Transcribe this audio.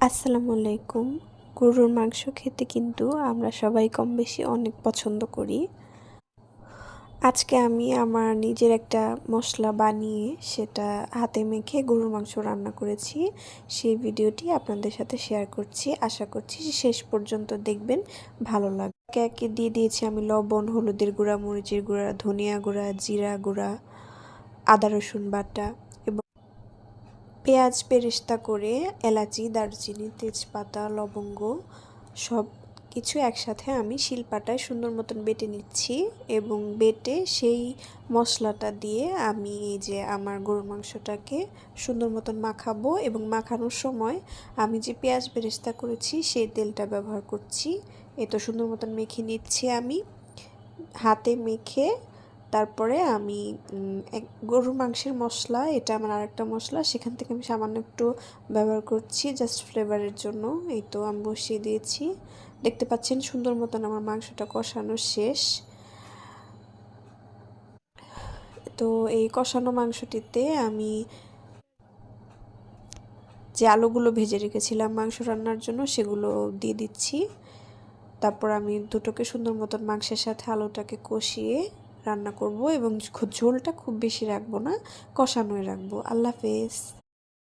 আসসালামু আলাইকুম। গরুর মাংস খেতে কিন্তু আমরা সবাই কম বেশি অনেক পছন্দ করি। আজকে আমি আমার নিজের একটা মশলা বানিয়ে সেটা হাতে মেখে গরুর মাংস রান্না করেছি। সেই ভিডিওটি আপনাদের সাথে শেয়ার করছি। আশা করছি শেষ পর্যন্ত দেখবেন, ভালো লাগবে। একে একে দিয়ে দিয়েছি আমি লবণ, হলুদের গুঁড়া, মরিচের গুঁড়া, ধনিয়া গুঁড়া, জিরা গুঁড়া, আদা রসুন বাটা এবং পেঁয়াজ বেরেস্তা করে এলাচি, দারচিনি, তেজপাতা, লবঙ্গ সব কিছু একসাথে আমি শিলপাটায় সুন্দর মতন বেটে নিচ্ছি এবং বেটে সেই মশলাটা দিয়ে আমি এই যে আমার গরুর মাংসটাকে সুন্দর মতন মাখাবো এবং মাখানোর সময় আমি যে পেঁয়াজ বেরেস্তা করেছি সেই তেলটা ব্যবহার করছি। এ তো সুন্দর মতন মেখে নিচ্ছি আমি হাতে মেখে। তারপরে আমি গরুর মাংসের মশলা, এটা আমার আরেকটা মশলা, সেখান থেকে আমি সামান্য একটু ব্যবহার করছি জাস্ট ফ্লেভারের জন্য। এই তো আমি বসিয়ে দিয়েছি, দেখতে পাচ্ছেন সুন্দর মতন আমার মাংসটা কষানো শেষ। তো এই কষানো মাংসটিতে আমি যে আলুগুলো ভেজে রেখেছিলাম মাংস রান্নার জন্য সেগুলো দিয়ে দিচ্ছি। তারপর আমি দুটোকে সুন্দর মতন মাংসের সাথে আলুটাকে কষিয়ে রান্না করব এবং ঝোলটা খুব বেশি রাখবো না, কষানোই রাখবো। আল্লাহ হাফেজ।